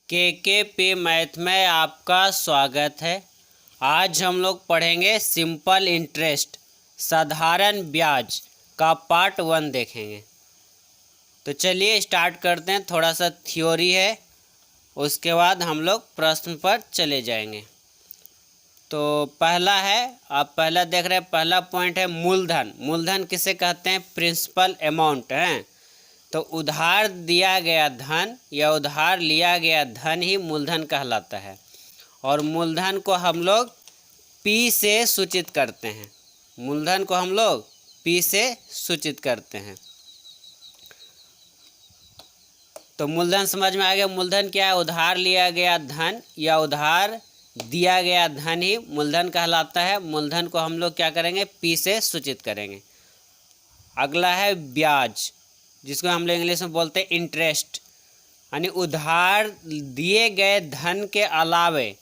के मैथ में आपका स्वागत है। आज हम लोग पढ़ेंगे सिंपल इंटरेस्ट, साधारण ब्याज का पार्ट 1 देखेंगे। तो चलिए स्टार्ट करते हैं। थोड़ा सा थ्योरी है, उसके बाद हम लोग प्रश्न पर चले जाएंगे। तो पहला है, आप पहला देख रहे हैं, पहला पॉइंट है मूलधन। मूलधन किसे कहते हैं? प्रिंसिपल अमाउंट है। तो उधार दिया गया धन या उधार लिया गया धन ही मूलधन कहलाता है। और मूलधन को हम लोग पी से सूचित करते हैं। मूलधन को हम लोग पी से सूचित करते हैं। तो मूलधन समझ में आ गया। मूलधन क्या है? उधार लिया गया धन या उधार दिया गया धन ही मूलधन कहलाता है। मूलधन को हम लोग क्या करेंगे? पी से सूचित करेंगे। अगला है ब्याज, जिसको हम लोग इंग्लिश में बोलते हैं इंटरेस्ट। यानी उधार दिए गए धन के अलावे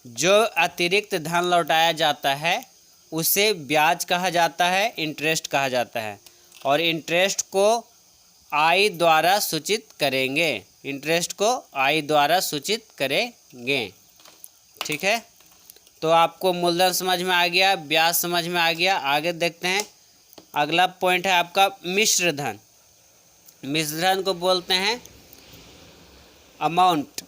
जो अतिरिक्त धन लौटाया जाता है उसे ब्याज कहा जाता है, इंटरेस्ट कहा जाता है। और इंटरेस्ट को आई द्वारा सूचित करेंगे। इंटरेस्ट को आई द्वारा सूचित करेंगे। ठीक है। तो आपको मूलधन समझ में आ गया, ब्याज समझ में आ गया। आगे देखते हैं। अगला पॉइंट है आपका मिश्र धन। मिश्र धन को बोलते हैं अमाउंट,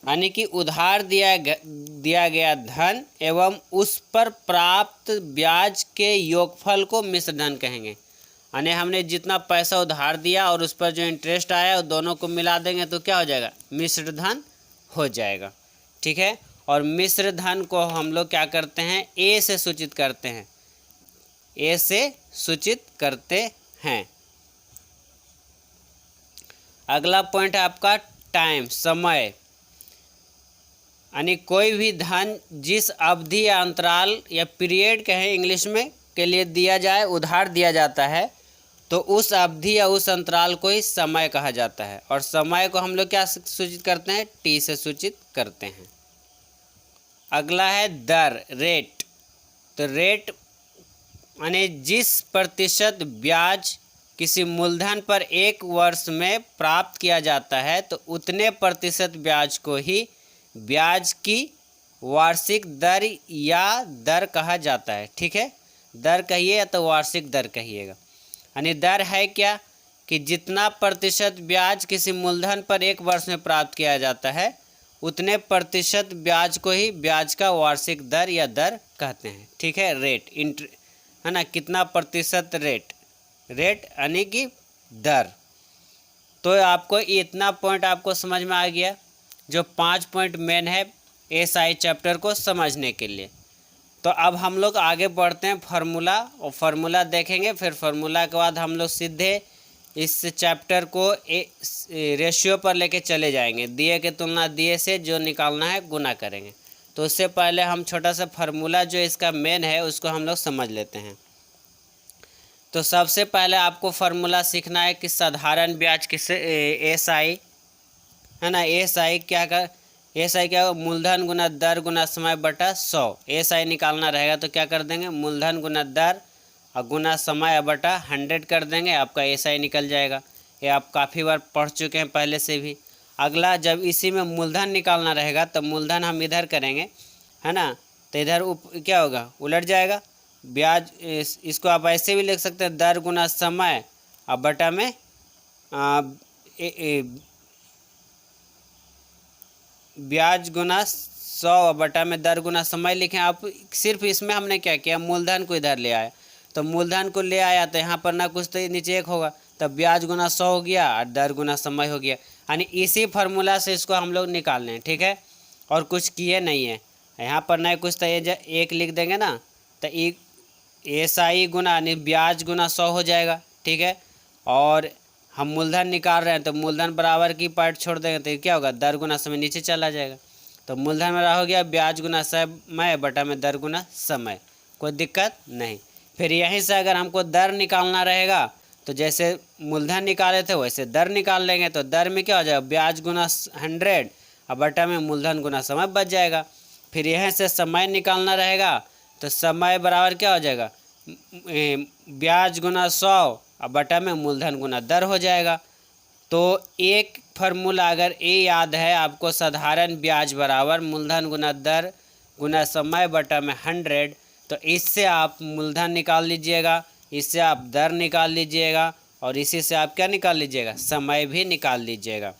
यानी कि उधार दिया गया धन एवं उस पर प्राप्त ब्याज के योगफल को मिश्र धन कहेंगे। यानी हमने जितना पैसा उधार दिया और उस पर जो इंटरेस्ट आया, दोनों को मिला देंगे तो क्या हो जाएगा? मिश्र धन हो जाएगा। ठीक है। और मिश्र धन को हम लोग क्या करते हैं? ए से सूचित करते हैं। ए से सूचित करते हैं। अगला पॉइंट है आपका टाइम, समय। यानी कोई भी धन जिस अवधि या अंतराल या पीरियड कहें इंग्लिश में के लिए दिया जाए, उधार दिया जाता है, तो उस अवधि या उस अंतराल को ही समय कहा जाता है। और समय को हम लोग क्या सूचित करते हैं? टी से सूचित करते हैं। अगला है दर, रेट। तो रेट यानी जिस प्रतिशत ब्याज किसी मूलधन पर एक वर्ष में प्राप्त किया जाता है, तो उतने प्रतिशत ब्याज को ही ब्याज की वार्षिक दर या दर कहा जाता है। ठीक है। दर कहिए या तो वार्षिक दर कहिएगा। यानी दर है क्या? कि जितना प्रतिशत ब्याज किसी मूलधन पर एक वर्ष में प्राप्त किया जाता है, उतने प्रतिशत ब्याज को ही ब्याज का वार्षिक दर या दर कहते हैं। ठीक है। रेट है ना, कितना प्रतिशत रेट, रेट यानी कि दर। तो आपको इतना पॉइंट आपको समझ में आ गया, जो 5 पॉइंट मेन है एसआई चैप्टर को समझने के लिए। तो अब हम लोग आगे बढ़ते हैं फार्मूला, और फार्मूला देखेंगे। फिर फार्मूला के बाद हम लोग सीधे इस चैप्टर को रेशियो पर लेके चले जाएंगे। दिए के तुलना दिए से जो निकालना है गुना करेंगे। तो उससे पहले हम छोटा सा फार्मूला जो इसका मेन है उसको हम लोग समझ लेते हैं। तो सबसे पहले आपको फार्मूला सीखना है कि साधारण ब्याज किसे एसआई है ना। एसआई क्या कर, एसआई क्या? मूलधन गुना दर गुना समय बटा 100। एसआई निकालना रहेगा तो क्या कर देंगे? मूलधन गुना दर और गुना समय बटा 100 कर देंगे, आपका एसआई निकल जाएगा। ये आप काफ़ी बार पढ़ चुके हैं पहले से भी। अगला, जब इसी में मूलधन निकालना रहेगा तो मूलधन हम इधर करेंगे, है ना। तो इधर क्या होगा? उलट जाएगा। ब्याज इसको आप ऐसे भी लिख सकते हैं, दर गुना समय और बटा में ब्याज गुना 100 और बटा में दर गुना समय लिखें आप। सिर्फ इसमें हमने क्या किया? मूलधन को इधर ले आया। तो मूलधन को ले आया तो यहाँ पर ना कुछ तो नीचे एक होगा, तब ब्याज गुना 100 हो गया और दर गुना समय हो गया। यानी इसी फार्मूला से इसको हम लोग निकाल लें। ठीक है। और कुछ किए नहीं है यहाँ पर, ना कुछ तो ये एक लिख देंगे ना, तो एक एसआई गुना यानी ब्याज गुना 100 हो जाएगा। ठीक है। और हम मूलधन निकाल रहे हैं तो मूलधन बराबर की पार्ट छोड़ देंगे तो क्या होगा? दर गुना समय नीचे चला जाएगा। तो मूलधन मेरा हो गया ब्याज गुना समय बटा में दर गुना समय। कोई दिक्कत नहीं। फिर यहीं से अगर हमको दर निकालना रहेगा तो जैसे मूलधन निकाले थे वैसे दर निकाल लेंगे। तो दर में क्या हो जाएगा? ब्याज गुना 100 और बटा में मूलधन गुना समय बच जाएगा। फिर यहीं से समय निकालना रहेगा तो समय बराबर क्या हो जाएगा? ब्याज गुना 100 और बटा में मूलधन गुना दर हो जाएगा। तो एक फार्मूला अगर ये याद है आपको, साधारण ब्याज बराबर मूलधन गुना दर गुना समय बटा में 100, तो इससे आप मूलधन निकाल लीजिएगा, इससे आप दर निकाल लीजिएगा और इसी से आप क्या निकाल लीजिएगा, समय भी निकाल लीजिएगा।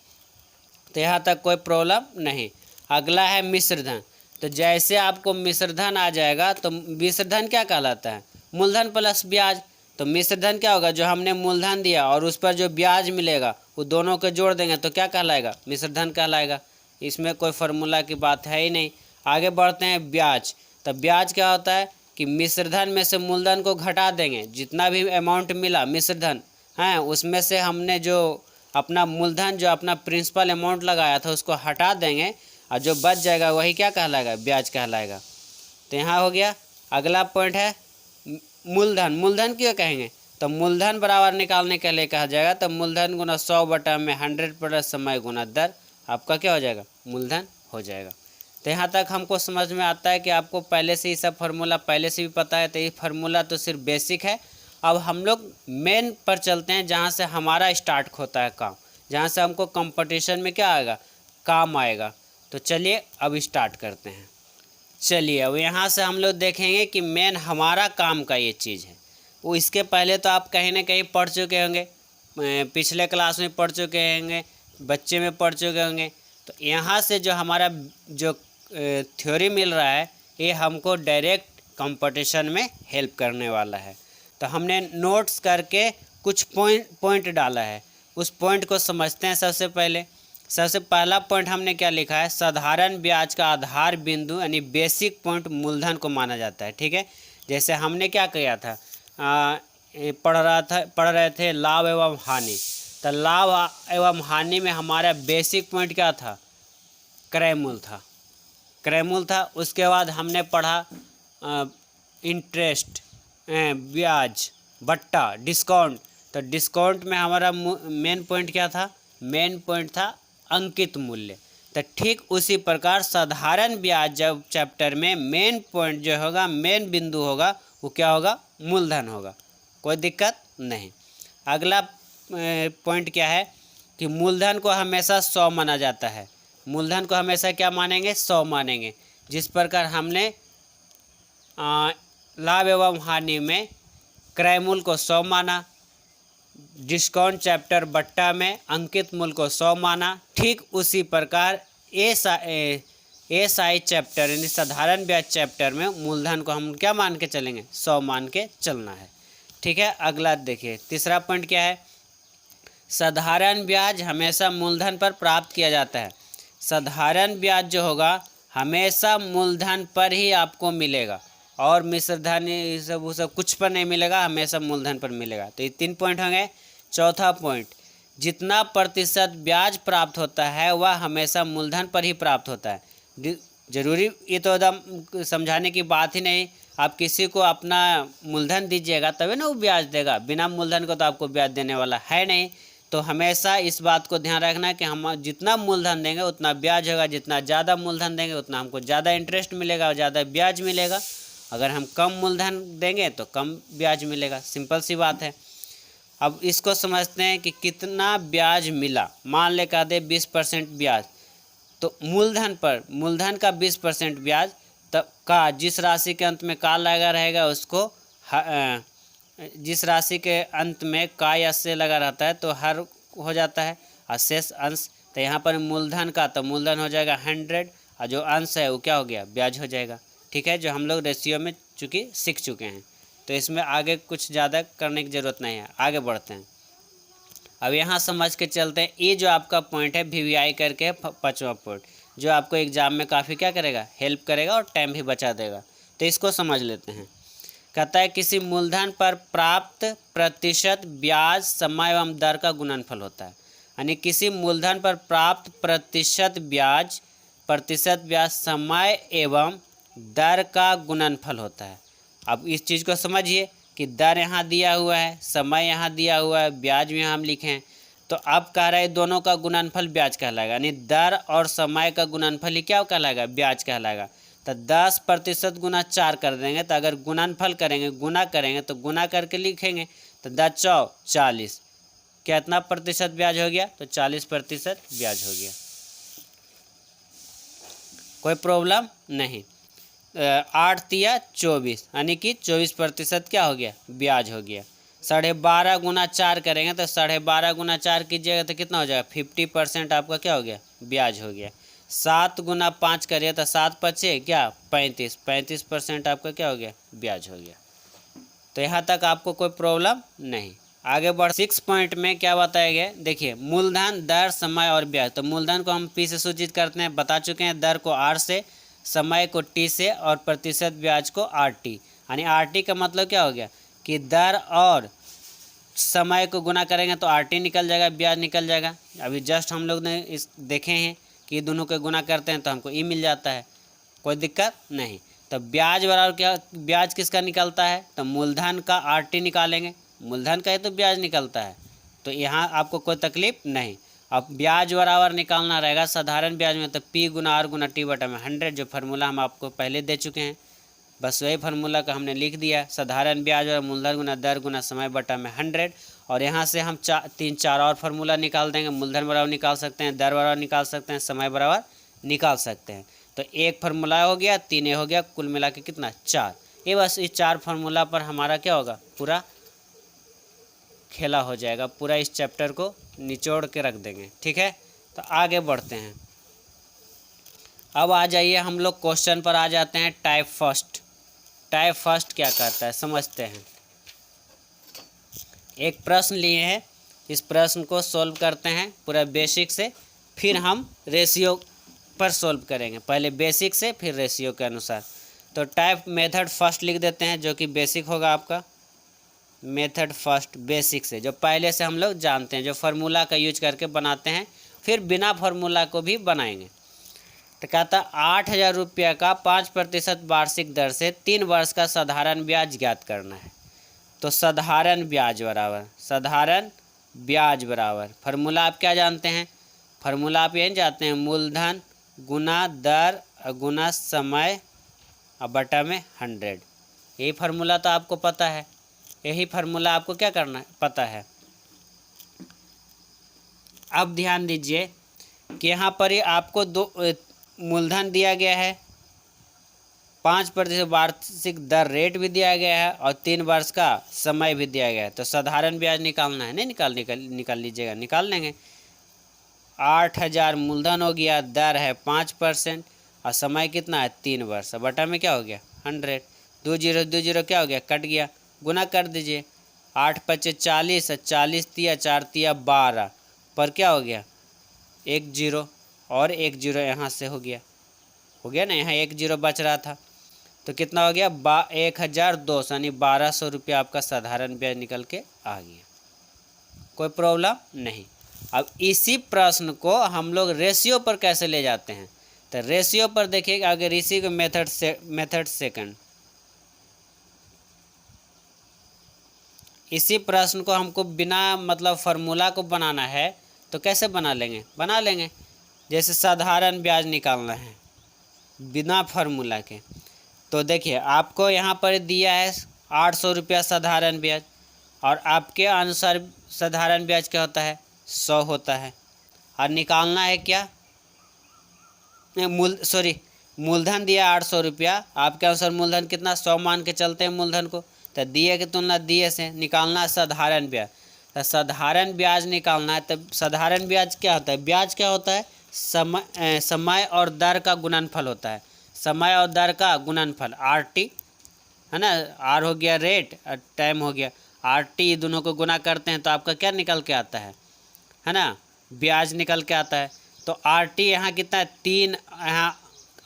तो यहाँ तक कोई प्रॉब्लम नहीं। अगला है मिश्र धन। तो जैसे आपको मिश्र धन आ जाएगा तो मिश्र धन क्या कहलाता है, मूलधन प्लस ब्याज। तो मिश्र धन क्या होगा, जो हमने मूलधन दिया और उस पर जो ब्याज मिलेगा वो दोनों को जोड़ देंगे तो क्या कहलाएगा, मिश्र धन कहलाएगा। इसमें कोई फार्मूला की बात है ही नहीं। आगे बढ़ते हैं ब्याज। तो ब्याज क्या होता है कि मिश्र धन में से मूलधन को घटा देंगे, जितना भी अमाउंट मिला मिश्र धन है उसमें से हमने जो अपना मूलधन जो अपना प्रिंसिपल अमाउंट लगाया था उसको हटा देंगे और जो बच जाएगा वही क्या कहलाएगा, ब्याज कहलाएगा। तो यहाँ हो गया। अगला पॉइंट है मूलधन। मूलधन क्यों कहेंगे, तो मूलधन बराबर निकालने के लिए कहा जाएगा तो मूलधन गुना 100 बटा में 100 प्लस समय गुना दर, आपका क्या हो जाएगा, मूलधन हो जाएगा। तो यहाँ तक हमको समझ में आता है कि आपको पहले से ही सब फार्मूला पहले से भी पता है। तो ये फार्मूला तो सिर्फ बेसिक है। अब हम लोग मेन पर चलते हैं, जहाँ से हमारा स्टार्ट होता है काम, जहाँ से हमको कंपटीशन में क्या आएगा, काम आएगा। तो चलिए अब स्टार्ट करते हैं। चलिए अब यहाँ से हम लोग देखेंगे कि मेन हमारा काम का ये चीज़ है। वो इसके पहले तो आप कहीं ना कहीं पढ़ चुके होंगे, पिछले क्लास में पढ़ चुके होंगे, बच्चे में पढ़ चुके होंगे। तो यहाँ से जो हमारा जो थ्योरी मिल रहा है ये हमको डायरेक्ट कंपटीशन में हेल्प करने वाला है। तो हमने नोट्स करके कुछ पॉइंट डाला है, उस पॉइंट को समझते हैं। सबसे पहला पॉइंट हमने क्या लिखा है, साधारण ब्याज का आधार बिंदु यानी बेसिक पॉइंट मूलधन को माना जाता है। ठीक है, जैसे हमने क्या किया था, पढ़ रहे थे लाभ एवं हानि। तो लाभ एवं हानि में हमारा बेसिक पॉइंट क्या था, क्रय मूल था। उसके बाद हमने पढ़ा इंटरेस्ट, ब्याज, बट्टा, डिस्काउंट। तो डिस्काउंट में हमारा मेन पॉइंट क्या था, मेन पॉइंट था अंकित मूल्य। तो ठीक उसी प्रकार साधारण ब्याज जब चैप्टर में मेन पॉइंट जो होगा, मेन बिंदु होगा, वो क्या होगा, मूलधन होगा। कोई दिक्कत नहीं। अगला पॉइंट क्या है कि मूलधन को हमेशा 100 माना जाता है। मूलधन को हमेशा क्या मानेंगे, 100 मानेंगे। जिस प्रकार हमने लाभ एवं हानि में क्रय मूल्य को 100 माना, डिस्काउंट चैप्टर बट्टा में अंकित मूल्य को 100 माना, ठीक उसी प्रकार एसआई चैप्टर यानी साधारण ब्याज चैप्टर में मूलधन को हम क्या मान के चलेंगे, 100 मान के चलना है। ठीक है, अगला देखिए तीसरा पॉइंट क्या है, साधारण ब्याज हमेशा मूलधन पर प्राप्त किया जाता है। साधारण ब्याज जो होगा हमेशा मूलधन पर ही आपको मिलेगा और मिश्र धन वो सब कुछ पर नहीं मिलेगा, हमेशा मूलधन पर मिलेगा। तो ये 3 पॉइंट होंगे। चौथा पॉइंट, जितना प्रतिशत ब्याज प्राप्त होता है वह हमेशा मूलधन पर ही प्राप्त होता है। जरूरी ये तो एकदम समझाने की बात ही नहीं। आप किसी को अपना मूलधन दीजिएगा तभी ना वो ब्याज देगा, बिना मूलधन को तो आपको ब्याज देने वाला है नहीं। तो हमेशा इस बात को ध्यान रखना कि हम जितना मूलधन देंगे उतना ब्याज होगा, जितना ज़्यादा मूलधन देंगे उतना हमको ज़्यादा इंटरेस्ट मिलेगा और ज़्यादा ब्याज मिलेगा। अगर हम कम मूलधन देंगे तो कम ब्याज मिलेगा, सिंपल सी बात है। अब इसको समझते हैं कि कितना ब्याज मिला। मान ले कह दे 20% ब्याज, तो मूलधन का 20% ब्याज तब का जिस राशि के अंत में का लगा रहेगा उसको जिस राशि के अंत में का या से लगा रहता है तो हर हो जाता है और शेष अंश। तो यहाँ पर मूलधन का तो मूलधन हो जाएगा 100 और जो अंश है वो क्या हो गया, ब्याज हो जाएगा। ठीक है, जो हम लोग रेशियो में चूँकि सीख चुके हैं, तो इसमें आगे कुछ ज़्यादा करने की ज़रूरत नहीं है। आगे बढ़ते हैं। अब यहाँ समझ के चलते हैं, ये जो आपका पॉइंट है VVI करके 5वां पॉइंट, जो आपको एग्जाम में काफ़ी क्या करेगा, हेल्प करेगा और टाइम भी बचा देगा। तो इसको समझ लेते हैं। कहता है किसी मूलधन पर प्राप्त प्रतिशत ब्याज समय एवं दर का गुणनफल होता है। यानी किसी मूलधन पर प्राप्त प्रतिशत ब्याज समय एवं दर का गुणनफल होता है। अब इस चीज़ को समझिए कि दर यहाँ दिया हुआ है, समय यहाँ दिया हुआ है, ब्याज में हम लिखे हैं। तो अब कह रहा है दोनों का गुणनफल ब्याज कहलाएगा, यानी दर और समय का गुणनफल ही क्या कहलाएगा, ब्याज कहलाएगा। तो 10% गुना 4 कर देंगे, तो अगर गुणनफल करेंगे, गुना करेंगे तो गुना करके लिखेंगे। तो 10 × 4 = 40, कितना प्रतिशत ब्याज हो गया, तो 40% ब्याज हो गया। कोई प्रॉब्लम नहीं। 8 तिया 24 यानी कि 24% क्या हो गया, ब्याज हो गया। 12.5 गुना 4 करेंगे तो 12.5 गुना 4 कीजिएगा तो कितना हो जाएगा, 50% आपका क्या हो गया, ब्याज हो गया। 7 गुना 5 करिए तो 7 पचे क्या 35% आपका क्या हो गया, ब्याज हो गया। तो यहाँ तक आपको कोई प्रॉब्लम नहीं। आगे बढ़ 6 पॉइंट में क्या बताया गया, देखिए मूलधन, दर, समय और ब्याज। तो मूलधन को हम पी से सूचित करते हैं, बता चुके हैं। दर को आर से, समय को टी से और प्रतिशत ब्याज को आर टी। यानी आर टी का मतलब क्या हो गया कि दर और समय को गुना करेंगे तो आर टी निकल जाएगा, ब्याज निकल जाएगा। अभी जस्ट हम लोग ने इस देखे हैं कि दोनों को गुना करते हैं तो हमको ई मिल जाता है, कोई दिक्कत नहीं। तो ब्याज बराबर क्या, ब्याज किसका निकलता है, तो मूलधन का आर टी निकालेंगे, मूलधन का ही तो ब्याज निकलता है। तो यहाँ आपको कोई तकलीफ नहीं। अब ब्याज बराबर निकालना रहेगा साधारण ब्याज में, तो पी गुना आर गुना टी बटा में 100, जो फार्मूला हम आपको पहले दे चुके हैं, बस वही फार्मूला का हमने लिख दिया। साधारण ब्याज और मूलधन गुना दर गुना समय बटा में 100। और यहाँ से हम 3-4 और फार्मूला निकाल देंगे। मूलधन बराबर निकाल सकते हैं, दर बराबर निकाल सकते हैं, समय बराबर निकाल सकते हैं। तो एक फार्मूला हो गया, 3 हो गया, कुल मिला के कितना 4। ये बस इस 4 फार्मूला पर हमारा क्या होगा, पूरा खेला हो जाएगा। पूरा इस चैप्टर को निचोड़ के रख देंगे, ठीक है। तो आगे बढ़ते हैं। अब आ जाइए हम लोग क्वेश्चन पर आ जाते हैं। Type first. टाइप फर्स्ट क्या करता है समझते हैं। एक प्रश्न लिए हैं, इस प्रश्न को सॉल्व करते हैं पूरा बेसिक से, फिर हम रेशियो पर सॉल्व करेंगे। पहले बेसिक से फिर रेशियो के अनुसार। तो टाइप मेथड फर्स्ट लिख देते हैं, जो कि बेसिक होगा आपका। मेथड फर्स्ट बेसिक से, जो पहले से हम लोग जानते हैं, जो फार्मूला का यूज करके बनाते हैं, फिर बिना फार्मूला को भी बनाएंगे। तो कहता 8,000 रुपये का 5% वार्षिक दर से 3 वर्ष का साधारण ब्याज ज्ञात करना है। तो साधारण ब्याज बराबर फार्मूला आप क्या जानते हैं, फार्मूला आप यही जानते हैं, मूलधन गुना दर गुना समय और बटा में 100। यही फार्मूला तो आपको पता है, यही फार्मूला आपको क्या करना है, पता है। अब ध्यान दीजिए कि यहाँ पर ही आपको दो मूलधन दिया गया है, 5% वार्षिक दर रेट भी दिया गया है और 3 वर्ष का समय भी दिया गया है। तो साधारण ब्याज निकालना है, नहीं निकाल लीजिएगा, निकाल लेंगे। 8,000 मूलधन हो गया, दर है 5% और समय कितना है 3 वर्ष, बटा में क्या हो गया 100। 2 0 क्या हो गया, कट गया, गुना कर दीजिए। 8 × 5 = 40, 40 तिया 4 तिया 12 पर क्या हो गया 1 0 और 1 0 यहाँ से हो गया ना, यहाँ 1 0 बच रहा था। तो कितना हो गया 1,200 यानी 1,200 रुपया आपका साधारण ब्याज निकल के आ गया। कोई प्रॉब्लम नहीं। अब इसी प्रश्न को हम लोग रेशियो पर कैसे ले जाते हैं, तो रेशियो पर देखिएगा अगर इसी को मेथड सेकंड, इसी प्रश्न को हमको बिना मतलब फार्मूला को बनाना है तो कैसे बना लेंगे। जैसे साधारण ब्याज निकालना है बिना फार्मूला के, तो देखिए आपको यहाँ पर दिया है 800 रुपया साधारण ब्याज, और आपके अनुसार साधारण ब्याज क्या होता है 100 होता है, और निकालना है क्या मूलधन दिया 800 रुपया, आपके अनुसार मूलधन कितना 100 मान के चलते हैं मूलधन को, तो दिए की तुलना दिए से निकालना साधारण ब्याज। तो साधारण ब्याज निकालना है, तब साधारण ब्याज क्या होता है, ब्याज क्या होता है समय और दर का गुणनफल होता है, समय और दर का गुणनफल आर टी है ना, आर हो गया रेट और टाइम हो गया आर टी, दोनों को गुना करते हैं तो आपका क्या निकल के आता है ना, ब्याज निकल के आता है। तो आर टी यहाँ कितना है 3, यहाँ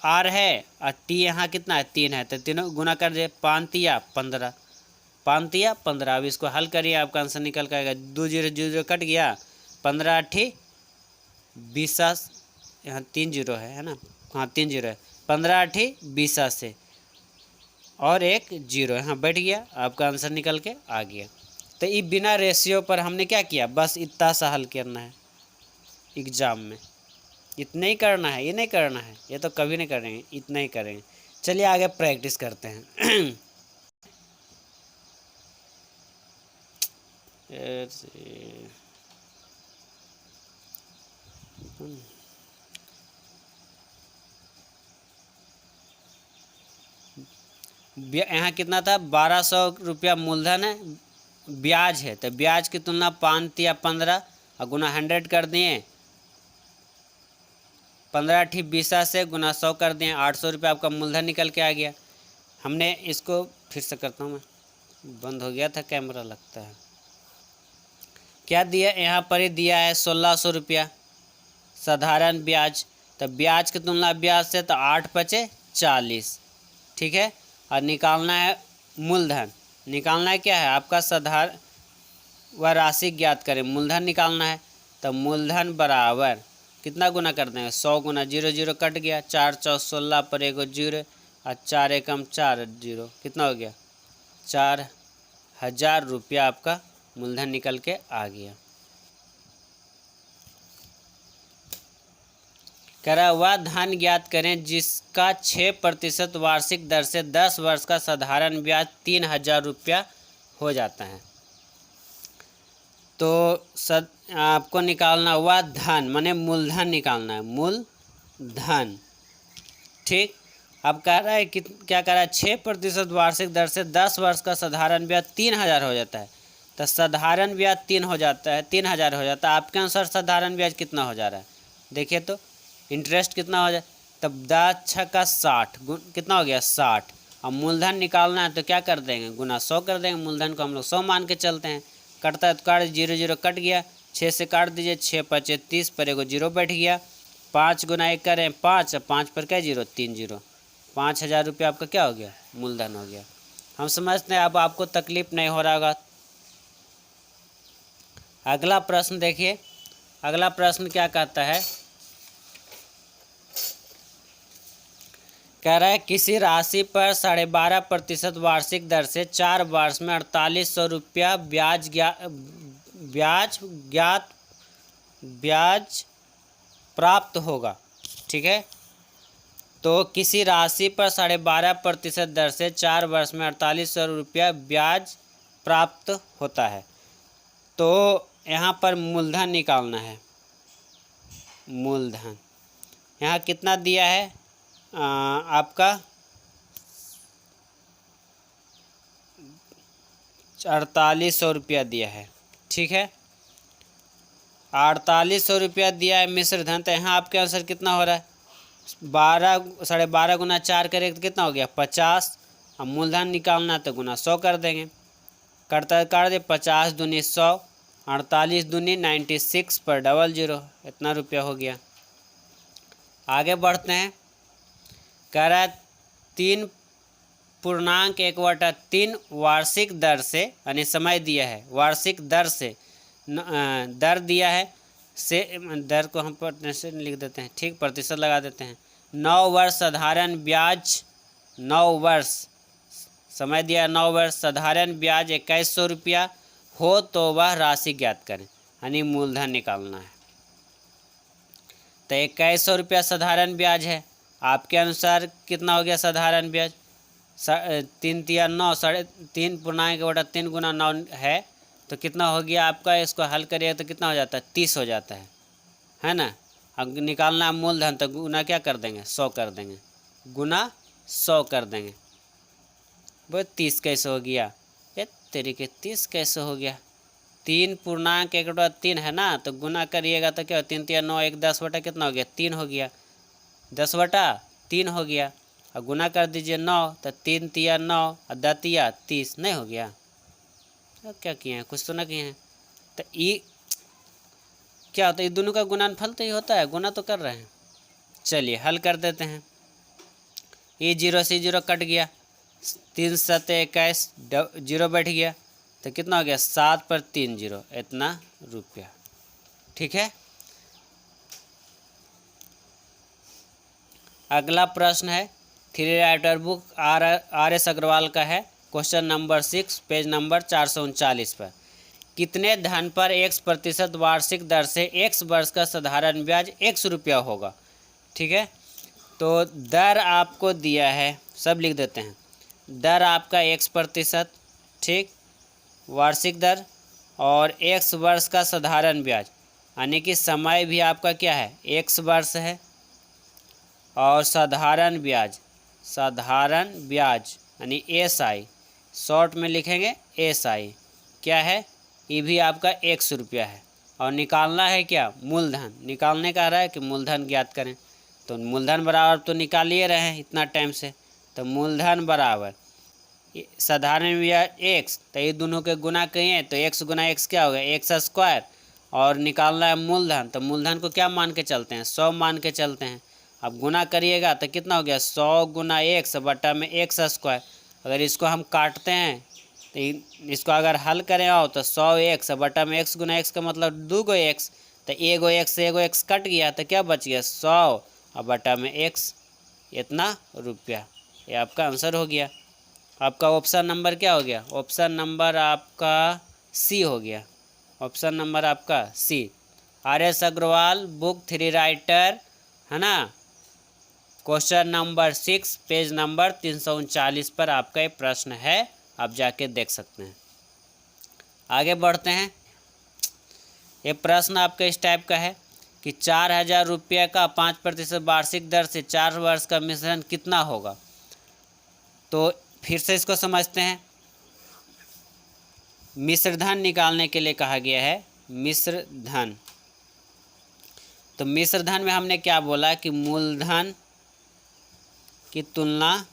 आर है और टी यहाँ कितना है 3 है, तो तीनों गुना कर दे 5 तिया 15, 5 तिया 15। अब इसको हल करिए आपका आंसर निकल के आएगा, 2 0 0 कट गया, 15 8 20, यहाँ 3 0 है ना, हाँ 3 0 है, 15 8 20 से और 1 0 यहाँ बैठ गया, आपका आंसर निकल के आ गया। तो ये बिना रेशियो पर हमने क्या किया, बस इतना सा हल करना है एग्ज़ाम में, इतना ही करना है, ये नहीं करना है, ये तो कभी नहीं करेंगे, इतना ही करेंगे। चलिए आगे प्रैक्टिस करते हैं। यहाँ कितना था, 1200 रुपया मूलधन है, ब्याज है, तो ब्याज की तुलना 5 या 15 और गुना 100 कर दिए, 15 ठी 20 से गुना 100 कर दिए, 800 रुपया आपका मूलधन निकल के आ गया। हमने इसको फिर से करता हूँ, मैं बंद हो गया था कैमरा लगता है। क्या दिया, यहाँ पर ही दिया है 1600 रुपया साधारण ब्याज, तो ब्याज की तुलना ब्याज से तो 8 बचे 40, ठीक है। और निकालना है मूलधन, निकालना है क्या है आपका साधारण वह राशि ज्ञात करें, मूलधन निकालना है। तो मूलधन बराबर कितना गुना कर देंगे, 100 गुना 0 0 कट गया, 4 4 16 पर एगो 0 और 4 एकम 4 0, कितना हो गया, 4000 रुपया आपका मूलधन निकल के आ गया। कह रहा वह धन ज्ञात करें जिसका 6% वार्षिक दर से 10 वर्ष का साधारण ब्याज 3000 रुपया हो जाता है। तो आपको निकालना हुआ धन, माने मूलधन निकालना है, मूलधन, ठीक। अब कह रहा है कि क्या कह रहा है, 6% वार्षिक दर से 10 वर्ष का साधारण ब्याज 3000 हो जाता है। तो साधारण ब्याज 3 हो जाता है, 3000 हो जाता है। आपके अनुसार साधारण ब्याज कितना हो जा रहा है, देखिए तो इंटरेस्ट कितना हो जाए, तब 10 छक्का 60 कितना हो गया 60। अब मूलधन निकालना है तो क्या कर देंगे, गुना 100 कर देंगे, मूलधन को हम लोग 100 मान के चलते हैं। कटता है तो काट, 0 0 कट गया, 6 से काट दीजिए, 6 5 30 पर एगो 0 बैठ गया, 5 गुना 1 करें 5, 5 पर क्या 0 3 0, 5000 रुपया आपका क्या हो गया, मूलधन हो गया। हम समझते हैं अब आपको तकलीफ नहीं हो रहा होगा। अगला प्रश्न देखिए, अगला प्रश्न क्या कहता है, कह रहा है किसी राशि पर 12.5% वार्षिक दर से 4 वर्ष में 4800 रुपया ब्याज प्राप्त होगा, ठीक है। तो किसी राशि पर 12.5% दर से 4 वर्ष में 4800 रुपया ब्याज प्राप्त होता है। तो यहाँ पर मूलधन निकालना है, मूलधन यहाँ कितना दिया है, आपका 4800 रुपया दिया है, ठीक है। 4800 रुपया दिया है मिश्र धन। तो यहाँ आपके अनुसार कितना हो रहा है, 12 गुना 4 करें तो कितना हो गया 50। अब मूलधन निकालना तो गुना 100 कर देंगे, करता काट दे, 50 दूनी 100, 48 दूनी 96 पर 00, इतना रुपया हो गया। आगे बढ़ते हैं, कह रहा है 3.1/3 वार्षिक दर से, यानी समय दिया है, वार्षिक दर से दर दिया है, से दर को हम प्रतिशत लिख देते हैं, ठीक, प्रतिशत लगा देते हैं। 9 वर्ष साधारण ब्याज, 9 वर्ष समय दिया, 9 वर्ष साधारण ब्याज 2100 रुपया हो तो वह राशि ज्ञात करें, यानी मूलधन निकालना है। तो 2100 रुपया साधारण ब्याज है, आपके अनुसार कितना हो गया साधारण ब्याज, 3 तिया 9, 3.1/3 गुना 9 है, तो कितना हो गया आपका, इसको हल करिए तो कितना हो जाता है 30 हो जाता है ना। अब निकालना मूलधन तो गुना क्या कर देंगे 100 कर देंगे, गुना 100 कर देंगे। वो 30 कैसे हो गया, ये तेरी के 30 कैसे हो गया, 3.1/3 है ना, तो गुना करिएगा तो क्या, 3 तिया 9, 1 10 बटा कितना हो गया 3 हो गया, 10/3 हो गया। और गुना कर दीजिए 9, तो 3 तिया 9 और 10 तिया 30, नहीं हो गया। तो क्या किए हैं, कुछ तो ना किए हैं। तो ये क्या होता है, ये दोनों का गुणनफल तो ही होता है, गुना तो कर रहे हैं। चलिए हल कर देते हैं, ये 0 से 0 कट गया, 3 7 21, 0 बैठ गया, तो कितना हो गया 7 पर 3 0, इतना रुपया, ठीक है। अगला प्रश्न है, 3 राइटर बुक RS अग्रवाल का है, क्वेश्चन नंबर 6, पेज नंबर 439 पर। कितने धन पर X% वार्षिक दर से X वर्ष का साधारण ब्याज 100 रुपया होगा, ठीक है। तो दर आपको दिया है, सब लिख देते हैं, दर आपका X%, ठीक, वार्षिक दर, और X वर्ष का साधारण ब्याज, यानी कि समय भी आपका क्या है, x वर्ष है। और साधारण ब्याज यानी SI, शॉर्ट में लिखेंगे SI क्या है, ये भी आपका 100 रुपया है। और निकालना है क्या, मूलधन। निकालने का रहा है कि मूलधन ज्ञात करें, तो मूलधन बराबर तो निकाल लिए रहे हैं इतना टाइम से, तो मूलधन बराबर साधारण ब्याज x, तो ये दोनों के गुना करिए तो x गुना x क्या होगा, x²। और निकालना है मूलधन, तो मूलधन को क्या मान के चलते हैं, 100 मान के चलते हैं। अब गुना करिएगा तो कितना हो गया, 100 गुना x बटा में x²। अगर इसको हम काटते हैं तो इसको अगर हल करें आओ तो 100x बटा में x गुना x का मतलब 2 गो x, तो एगो x कट गया तो क्या बच गया, 100 और बटा में x, इतना रुपया। ये आपका आंसर हो गया। आपका ऑप्शन नंबर क्या हो गया, ऑप्शन नंबर आपका सी हो गया। ऑप्शन नंबर आपका सी, RS अग्रवाल बुक 3 राइटर, है ना। क्वेश्चन नंबर 6 पेज नंबर 339 पर आपका ये प्रश्न है, आप जाके देख सकते हैं। आगे बढ़ते हैं। ये प्रश्न आपका इस टाइप का है कि 4000 रुपये का 5% वार्षिक दर से 4 वर्ष का मिश्रण कितना होगा। तो फिर से इसको समझते हैं। मिश्रधन निकालने के लिए कहा गया है, मिश्रधन। तो मिश्रधन में हमने क्या बोला कि मूलधन की तुलना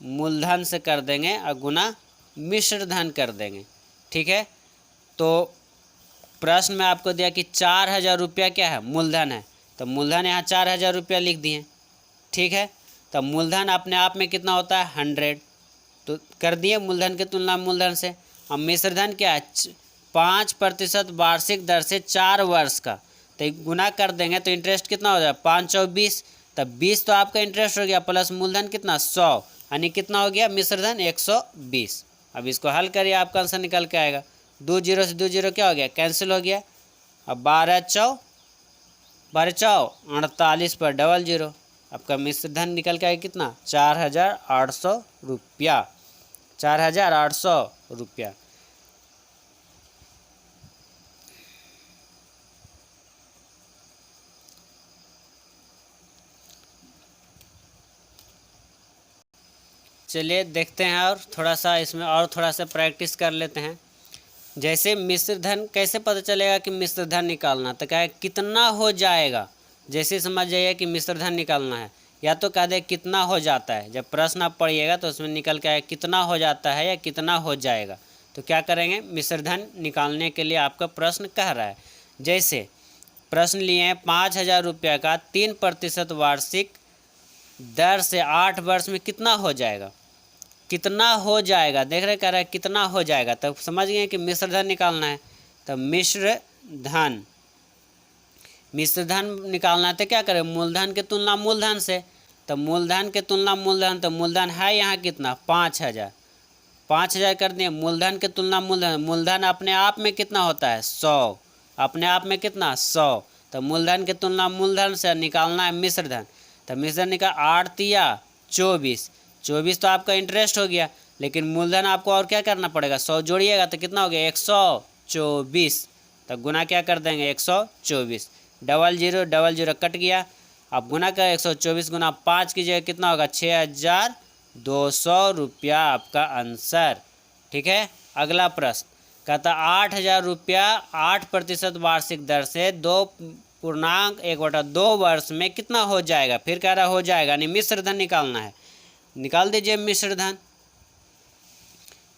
मूलधन से कर देंगे और गुना मिश्रधन कर देंगे, ठीक है। तो प्रश्न में आपको दिया कि 4000 रुपया क्या है, मूलधन है, तो मूलधन यहाँ 4000 रुपया लिख दिए, ठीक है। तो मूलधन अपने आप में कितना होता है, 100, तो कर दिए मूलधन की तुलना मूलधन से। अब मिश्रधन क्या है, 5% वार्षिक दर से 4 वर्ष का, तो गुना कर देंगे तो इंटरेस्ट कितना हो जाएगा, 5 चौ 20, तब 20 तो आपका इंटरेस्ट हो गया, प्लस मूलधन कितना 100, यानी कितना हो गया मिश्रधन 120। अब इसको हल करिए, आपका आंसर निकल के आएगा। 2 जीरो से 2 जीरो क्या हो गया, कैंसिल हो गया। अब 12 चौ 48 पर डबल जीरो, आपका मिश्रधन निकल के आएगा कितना, 4800 रुपया, 4800 रुपया। चलिए देखते हैं और थोड़ा सा इसमें और थोड़ा सा प्रैक्टिस कर लेते हैं। जैसे मिश्रधन कैसे पता चलेगा कि मिश्रधन निकालना, तो क्या है कितना हो जाएगा। जैसे समझ जाइए कि मिश्रधन निकालना है, या तो कह दे कितना हो जाता है। जब प्रश्न आप पढ़िएगा तो उसमें निकल के आए कितना हो जाता है या कितना हो जाएगा, तो क्या करेंगे, मिश्रधन निकालने के लिए आपका प्रश्न कह रहा है। जैसे प्रश्न लिए हैं 5000 रुपये का 3% वार्षिक दर से 8 वर्ष में कितना हो जाएगा, कितना हो जाएगा, देख रहे कह रहा है कितना हो जाएगा। तब समझ गए कि मिश्रधन निकालना है। तब मिश्रधन निकालना है तो क्या करें, मूलधन की तुलना मूलधन से। तो मूलधन की तुलना मूलधन, तो मूलधन है यहाँ कितना 5000 कर दिए। मूलधन की तुलना मूलधन, मूलधन अपने आप में कितना होता है 100, अपने आप में कितना 100। तो मूलधन की तुलना मूलधन से निकालना है मिश्रधन। तो मिश्रधन निकाल 8 तिया 24, 24 तो आपका इंटरेस्ट हो गया, लेकिन मूलधन आपको और क्या करना पड़ेगा, 100 जोड़िएगा तो कितना हो गया 124। तो गुना क्या कर देंगे 124, डबल जीरो कट गया। अब गुना कर 124 गुना 5 कीजिएगा कितना होगा 6200 रुपया आपका आंसर, ठीक है। अगला प्रश्न कहता 8000 रुपया 8% वार्षिक दर से 2.1/2 वर्ष में कितना हो जाएगा। फिर कह रहा हो जाएगा, यानी मिश्रधन निकालना है। निकाल दीजिए मिश्रधन।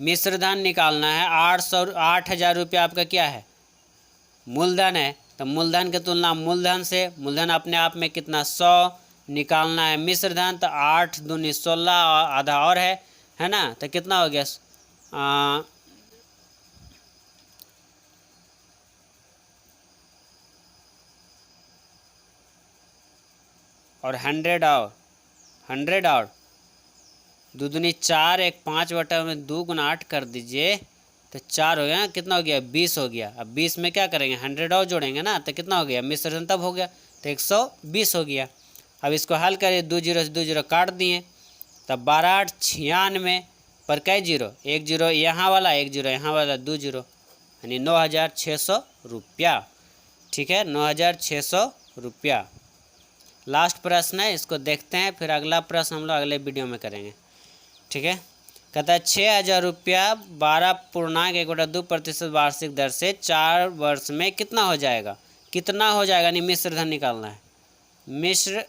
मिश्रधन निकालना है 8000 रुपया आपका क्या है, मूलधन है। तो मूलधन की तुलना मूलधन से, मूलधन अपने आप में कितना 100, निकालना है मिश्रधन। तो 8 दूनी 16 आधा और है ना, तो कितना हो गया और 100 और 2 दूनी 4, 1 5 बटा में 2 गुना 8 कर दीजिए तो 4 हो गया, कितना हो गया 20 हो गया। अब 20 में क्या करेंगे 100 और जोड़ेंगे ना, तो कितना हो गया मिश्रधन तब हो गया, तो 120 हो गया। अब इसको हल करिए, 2 जीरो से 2 जीरो काट दिए, तब 12 8 96 पर कई जीरो, 1 जीरो यहाँ वाला 1 जीरो यहाँ वाला 2 जीरो, यानी 9600 रुपया, ठीक है, 9,600 रुपया। लास्ट प्रश्न है, इसको देखते हैं, फिर अगला प्रश्न हम लोग अगले वीडियो में करेंगे। ठीक है, कहता है 6,000 रुपया 12.1/2% वार्षिक दर से 4 वर्ष में कितना हो जाएगा। कितना हो जाएगा नहीं मिश्र धन निकालना है। मिश्र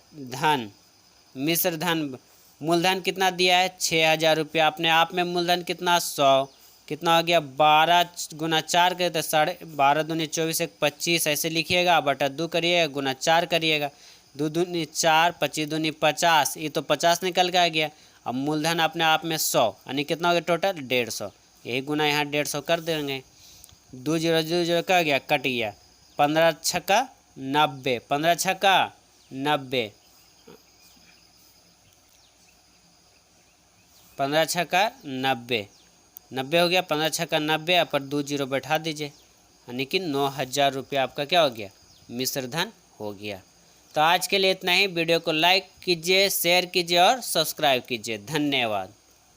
धन मूलधन कितना दिया है 6,000 रुपया, अपने आप में मूलधन कितना 100, कितना हो गया 12 गुना 4 करे तो 12 दूनी 24 1 25 ऐसे लिखिएगा, बटा 2 करिएगा, गुना 4 करिएगा, 2 दूनी 4 25 दूनी 50, ये तो 50 निकल के आ गया। अब मूलधन अपने आप में 100 यानी कितना हो गया टोटल 150, यही गुना यहाँ 150 कर देंगे। 2 0 0 0 क्या गया कट गया, 15 छक्का 90, 15 छक्का 90, 15 छक्का 90 हो गया, 15 छक्का 90 पर 2 0 बैठा दीजिए, यानी कि 9,000 रुपया आपका क्या हो गया मिश्र धन हो गया। तो आज के लिए इतना ही। वीडियो को लाइक कीजिए, शेयर कीजिए और सब्सक्राइब कीजिए। धन्यवाद।